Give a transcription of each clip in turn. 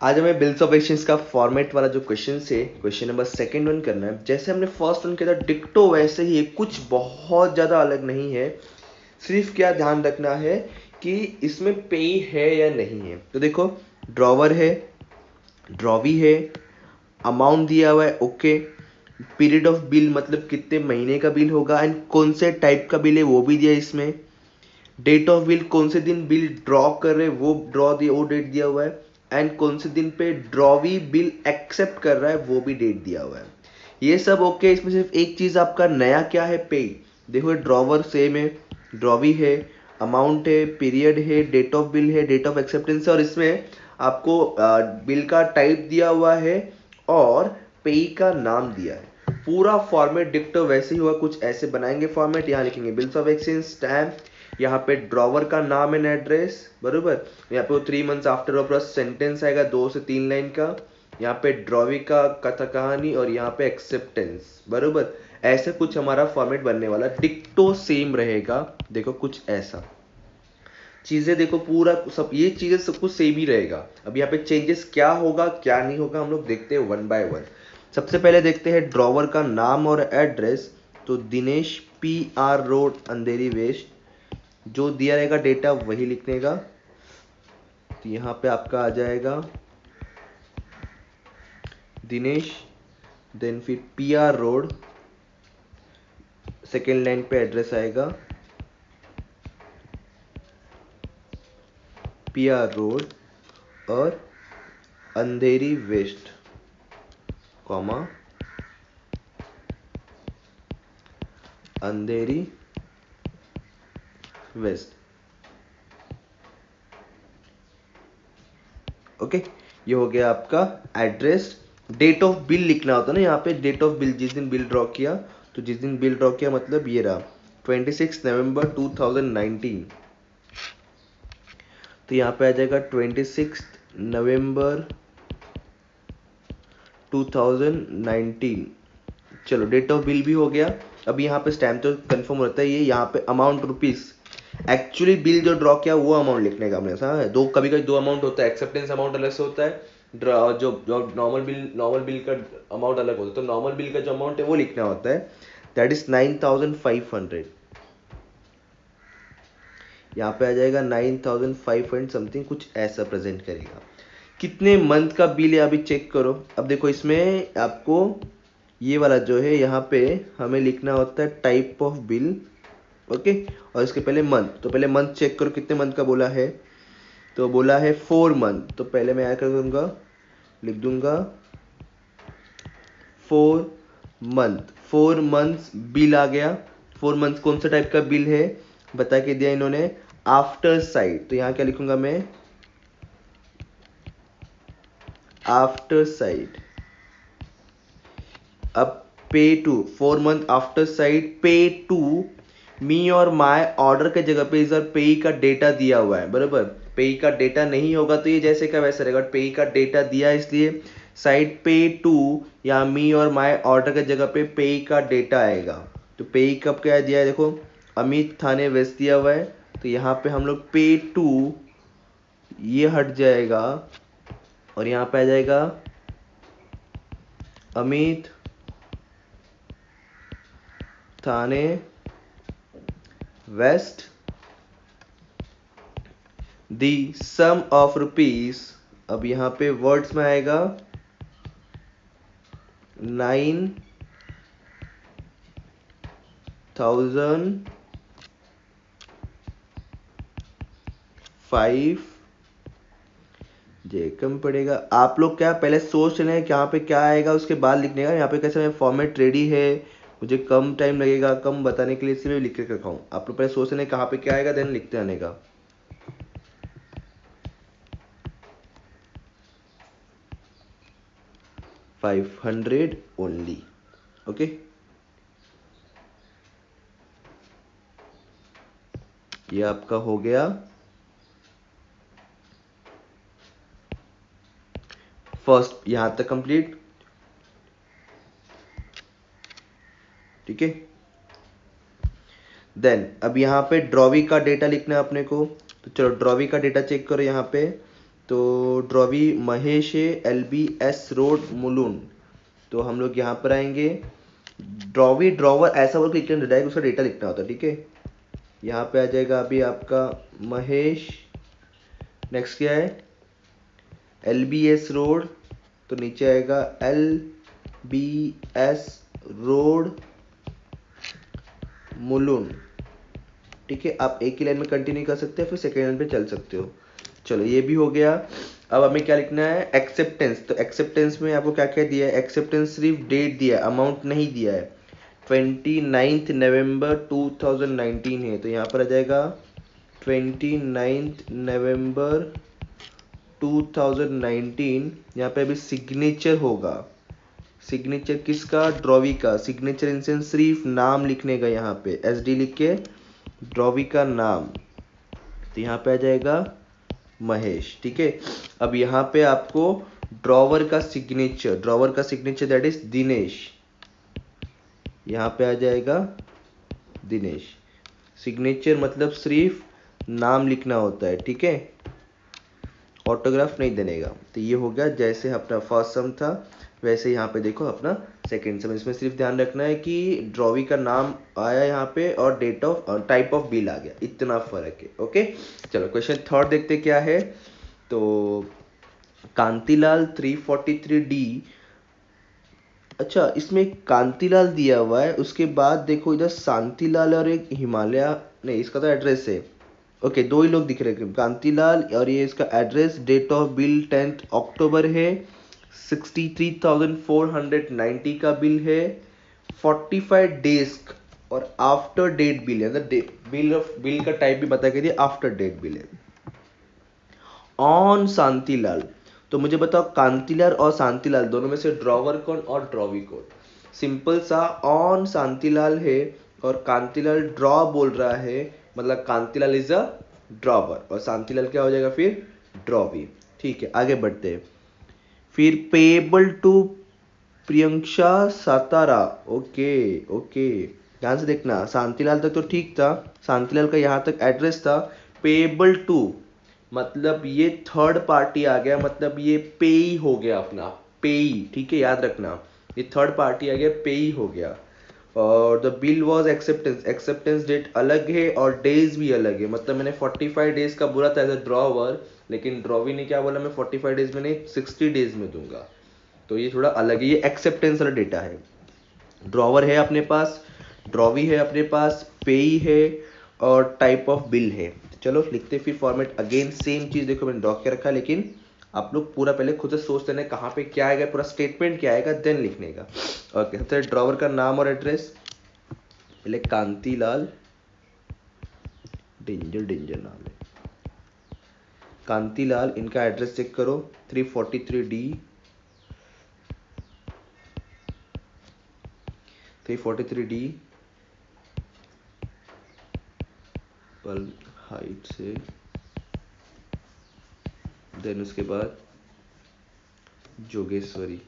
आज हमें bills of exchange का फॉर्मेट वाला जो क्वेश्चन है, क्वेश्चन नंबर सेकंड वन करना है। जैसे हमने फर्स्ट वन किया था डिक्टो वैसे ही है, कुछ बहुत ज़्यादा अलग नहीं है। सिर्फ क्या ध्यान रखना है कि इसमें पे है या नहीं है। तो देखो ड्रॉवर है, ड्रॉवी है, अमाउंट दिया हुआ है, ओके। पीरियड ऑफ बिल मतलब कितने महीने का बिल होगा एंड कौन से टाइप का बिल है वो भी दिया है इसमें। डेट ऑफ बिल कौन से दिन बिल ड्रॉ कर रहे वो वो डेट दिया हुआ है एंड कौन से दिन पे ड्रॉवी बिल एक्सेप्ट कर रहा है वो भी डेट दिया हुआ है। ये सब ओके। इसमें सिर्फ एक चीज आपका नया क्या है, पे। देखो ड्रॉवर सेम है, ड्रॉवी है, अमाउंट है, पीरियड है, डेट ऑफ बिल है, डेट ऑफ एक्सेप्टेंस है और इसमें आपको बिल का टाइप दिया हुआ है और पे का नाम दिया है। पूरा फॉर्मेट डिक्टो वैसे ही हुआ, कुछ ऐसे बनाएंगे फॉर्मेट। यहाँ लिखेंगे बिल्स ऑफ एक्सचेंज स्टैम्प, यहाँ पे ड्रॉवर का नाम एंड एड्रेस, बरोबर। यहाँ पे वो 3 मंथ्स आफ्टर और प्लस सेंटेंस आएगा 2 से 3 लाइन का। यहाँ पे ड्रॉवी का कथा कहानी और यहाँ पे एक्सेप्टेंस, बरोबर। ऐसे कुछ हमारा फॉर्मेट बनने वाला, डिक्टो सेम रहेगा। देखो कुछ ऐसा चीजें, देखो पूरा सब ये चीजें सब कुछ सेम ही रहेगा। अब यहाँ पे चेंजेस क्या होगा क्या नहीं होगा हम लोग देखते हैं वन बाय वन। सबसे पहले देखते हैं ड्रॉवर का नाम और एड्रेस। तो दिनेश PR रोड अंधेरी वेस्ट, जो दिया रहेगा डेटा वही लिखने का। तो यहाँ पे आपका आ जाएगा दिनेश, देन फिर PR रोड, सेकेंड लाइन पे एड्रेस आएगा PR रोड और अंधेरी वेस्ट, कॉमा अंधेरी वेस्ट, ओके। ये हो गया आपका एड्रेस। डेट ऑफ बिल लिखना होता है ना यहाँ पे, डेट ऑफ बिल जिस दिन बिल ड्रॉ किया, तो जिस दिन बिल ड्रॉ किया मतलब ये रहा 26 नवंबर 2019। तो यहाँ पे आ जाएगा 26 नवंबर 2019। चलो डेट ऑफ बिल भी हो गया। अब यहाँ पे स्टैम्प तो कंफर्म रहता है, ये यहाँ पे अमाउंट रुपीस, एक्चुअली बिल जो ड्रॉ किया वो अमाउंट लिखने का हमने, समझा है। दो कभी कभी दो अमाउंट होता है, एक्सेप्टेंस अमाउंट अलग से होता है, जो नॉर्मल बिल का अमाउंट अलग होता है। तो नॉर्मल बिल का जो अमाउंट है वो लिखना होता है, दैट इज 9500। यहाँ पे आ जाएगा 9500 समथिंग, कुछ ऐसा प्रेजेंट करेगा। कितने मंथ का बिल है अभी चेक करो। अब देखो इसमें आपको ये वाला जो है यहाँ पे हमें लिखना होता है टाइप ऑफ बिल, ओके। और इसके पहले मंथ, तो पहले मंथ चेक करो कितने मंथ का बोला है। तो बोला है 4 मंथ, तो पहले मैं क्या कर दूंगा, लिख दूंगा 4 मंथ। 4 मंथ्स बिल आ गया। 4 मंथ कौन सा टाइप का बिल है बता के दिया इन्होंने, आफ्टर साइड। तो यहाँ क्या लिखूंगा मैं, आफ्टर साइड। अब पे टू 4 मंथ आफ्टर साइड, पे टू मी और माय ऑर्डर के जगह पे इधर पे का डेटा दिया हुआ है, बराबर। पे का डेटा नहीं होगा तो ये जैसे का वैसे रहेगा, पे का डेटा दिया इसलिए साइड पे टू या मी और माय ऑर्डर के जगह पे का डेटा आएगा। तो पे कब क्या दिया है, देखो अमित थाने वेस्ट दिया हुआ है। तो यहाँ पे हम लोग पे टू ये हट जाएगा और यहाँ पे आ जाएगा Amit Thane west, the sum of rupees. अब यहां पे वर्ड्स में आएगा 9005 जे कम पड़ेगा। आप लोग क्या पहले सोच रहे हैं कि यहाँ पे क्या आएगा उसके बाद लिखने का। यहाँ पे कैसे मैं फॉर्मेट रेडी है, मुझे कम टाइम लगेगा कम बताने के लिए, इसलिए लिख के रखा हूँ। आप लोग पहले सोच रहे हैं कहाँ पे क्या आएगा, देन लिखते आने का। 500 ओनली, ओके। ये आपका हो गया फर्स्ट, यहां तक कंप्लीट, ठीक है। देन अब यहाँ पे ड्रॉवी का डेटा लिखना है अपने को। तो चलो ड्रॉवी का डेटा चेक करो यहाँ पे, तो ड्रॉवी महेश है, LBS रोड मुलुन। तो हम लोग यहाँ पर आएंगे, ड्रॉवी ड्रॉवर ऐसा बोल के लिखना, डायरेक्ट उसका डेटा लिखना होता है, ठीक है। यहाँ पे आ जाएगा अभी आपका महेश, नेक्स्ट क्या है, LBS रोड, तो नीचे आएगा LBS रोड मुलुन, ठीक है। आप एक ही लाइन में कंटिन्यू कर सकते हैं, फिर सेकेंड लाइन पे चल सकते हो। चलो ये भी हो गया। अब हमें क्या लिखना है, एक्सेप्टेंस। तो एक्सेप्टेंस में आपको क्या क्या दिया है, एक्सेप्टेंस सिर्फ डेट दिया है, अमाउंट नहीं दिया है। 29 नवंबर 2019 है, तो यहाँ पर आ जाएगा 29 नवंबर 2019। यहाँ पे अभी सिग्नेचर होगा, सिग्नेचर किसका, ड्रॉवी का। सिग्नेचर इन सेंस सिर्फ नाम लिखने का, यहाँ पे SD लिख के ड्रॉवी का नाम, तो यहाँ पे आ जाएगा महेश, ठीक है। अब यहाँ पे आपको ड्रॉवर का सिग्नेचर, ड्रॉवर का सिग्नेचर दैट इज दिनेश, यहाँ पे आ जाएगा दिनेश। सिग्नेचर मतलब सिर्फ नाम लिखना होता है, ठीक है, ऑटोग्राफ नहीं देने का। तो ये हो गया, जैसे अपना फर्स्ट सम था वैसे यहाँ पे देखो अपना सेकेंड सम। इसमें सिर्फ ध्यान रखना है कि ड्रॉवी का नाम आया यहाँ पे और date of type of bill आ गया, इतना फर्क है। ओके, चलो क्वेश्चन थर्ड देखते क्या है। तो कांतिलाल 343D, अच्छा इसमें कांतिलाल दिया हुआ है, उसके बाद देखो इधर शांतिलाल और एक हिमालय, नहीं इसका तो एड्रेस है। ओके, दो ही लोग दिख रहे हैं, कांतिलाल और ये इसका एड्रेस, डेट ऑफ बिल 10 अक्टूबर है, 63,490 का बिल है, 45 डेज और आफ्टर डेट बिल है, बिल का टाइप भी बता के दिया, आफ्टर डेट बिल है ऑन शांतिलाल। तो मुझे बताओ कांतिलाल और शांतिलाल दोनों में से ड्रॉवर कौन और ड्रॉवी कौन। सिंपल सा, ऑन शांतिलाल है और कांतिलाल ड्रॉ बोल रहा है, मतलब कांतिलाल इज अ ड्रॉवर और शांतिलाल क्या हो जाएगा फिर, ड्रॉवी। ठीक है, आगे बढ़ते हैं। फिर payable to Priyanksha Satara, okay okay, ध्यान से देखना, शांतिलाल तक तो ठीक था, शांतिलाल का यहाँ तक एड्रेस था। पेएबल टू मतलब ये थर्ड पार्टी आ गया, मतलब ये पेई हो गया अपना, पेई, ठीक है, याद रखना ये थर्ड पार्टी आ गया, पेई हो गया। और the bill was acceptance, acceptance date अलग है और डेज भी अलग है, मतलब मैंने 45 डेज का बोला था एज अ ड्रॉवर, लेकिन ड्रॉवी ने क्या बोला, मैं 45 डेज में नहीं 60 डेज में दूंगा, तो ये थोड़ा अलग है, ये एक्सेप्टेंस वाला डेटा है। ड्रॉवर है अपने पास, ड्रॉवी है अपने पास, पेई है और टाइप ऑफ बिल है। चलो लिखते फिर फॉर्मेट, अगेन सेम चीज देखो मैंने ड्रॉ के रखा, लेकिन आप लोग पूरा पहले खुद से सोच लेना कहाँ पे क्या आएगा, पूरा स्टेटमेंट क्या आएगा, देन लिखने का। ओके, सबसे ड्रॉवर का नाम और एड्रेस, पहले कांतिलाल, डेंजर डेंजर नाम है कांतिलाल, इनका एड्रेस चेक करो 343D, 343D पल हाइट से, देन उसके बाद जोगेश्वरी,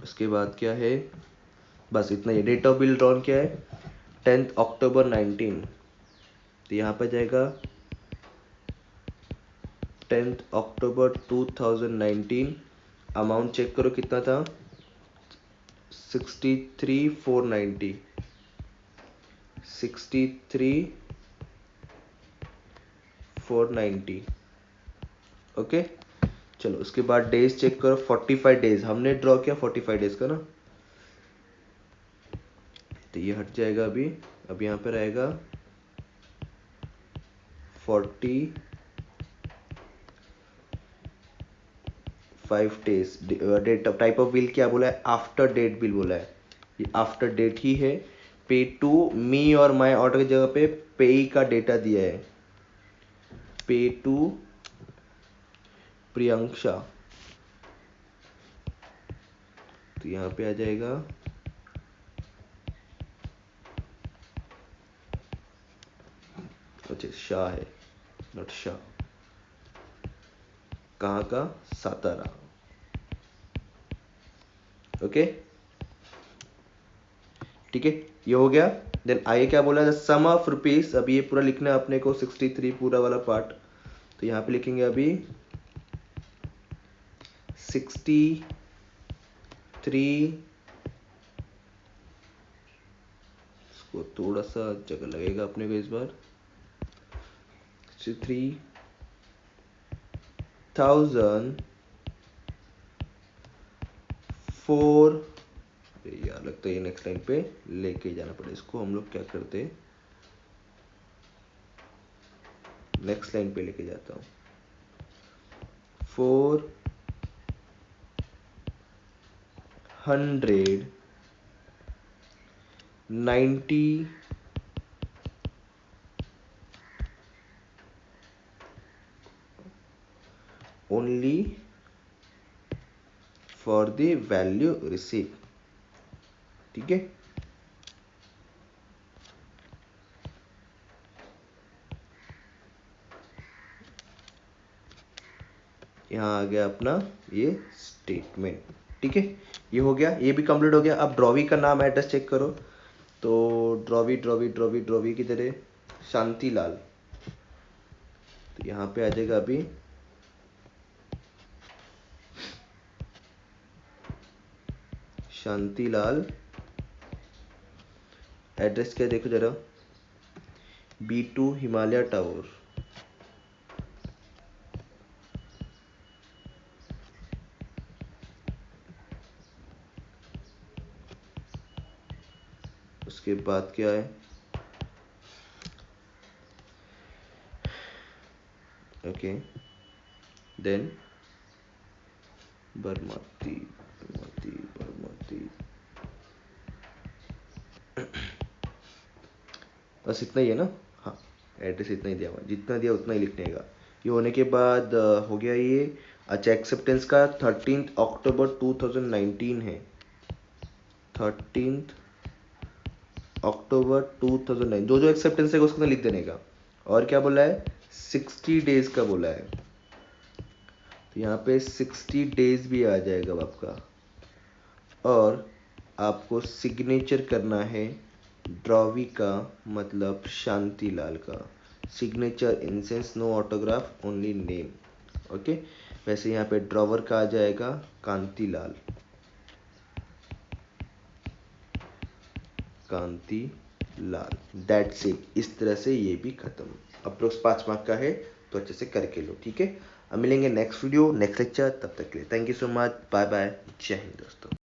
उसके बाद क्या है, बस इतना ही। डेट ऑफ बिल ड्रॉन क्या है, 10 अक्टूबर 19, तो यहाँ पर जाएगा 10 अक्टूबर 2019। अमाउंट चेक करो कितना था, 63,490, 63,490। ओके, चलो उसके बाद डेज चेक करो, 45 डेज हमने ड्रॉ किया, 45 डेज का ना, तो ये हट जाएगा अभी। अब यहाँ पर आएगा 45 days. Date type of bill क्या बोला है, आफ्टर डेट बिल बोला है, ये आफ्टर डेट ही है। पे टू मी और माई ऑर्डर की जगह पे पे का डेटा दिया है, पे टू प्रियंक्षा, तो यहाँ पे आ जाएगा अच्छा शाह है, नॉट शाह, कहाँ का, सातारा। ओके ठीक है, ये हो गया। देन आगे क्या बोला, द सम ऑफ रुपीज, अभी ये पूरा लिखना है अपने को 63 पूरा वाला पार्ट, तो यहाँ पे लिखेंगे अभी 63, इसको थोड़ा सा जगह लगेगा अपने को इस बार, 63,004, यार लगता है ये नेक्स्ट लाइन पे लेके जाना पड़े इसको, हम लोग क्या करते, नेक्स्ट लाइन पे लेके जाता हूँ, 490 only for the value received, ठीक है। यहाँ आ गया अपना ये स्टेटमेंट, ठीक है, ये हो गया, ये भी कंप्लीट हो गया। अब ड्रॉवी का नाम एड्रेस चेक करो, तो ड्रॉवी किधर है, शांतिलाल, तो यहाँ पे आ जाएगा अभी शांतिलाल, एड्रेस क्या देखो जरा, B2 हिमालय टावर, उसके बाद क्या है, ओके, देन बरमती, बस इतना ही है ना, हाँ, एड्रेस इतना ही दिया हुआ, जितना दिया उतना ही लिखने का। ये होने के बाद हो गया ये। अच्छा, एक्सेप्टेंस का 13 अक्टूबर 2019 है, 13 अक्टूबर 2009, जो जो एक्सेप्टेंस है उसको तो लिख देने का। और क्या बोला है, 60 डेज का बोला है, तो यहाँ पे 60 डेज भी आ जाएगा अब आपका। और आपको सिग्नेचर करना है ड्रॉवी का, मतलब शांतिलाल का signature, in sense no autograph only name, okay. वैसे यहाँ पे ड्रॉवर का आ जाएगा कांतिलाल, दैट्स इट। इस तरह से ये भी खत्म। अप्रोक्स 5 मार्क का है, तो अच्छे से करके लो, ठीक है। अब मिलेंगे नेक्स्ट वीडियो, नेक्स्ट लेक्चर, तब तक के लिए thank you so much, bye bye, जय हिंद दोस्तों।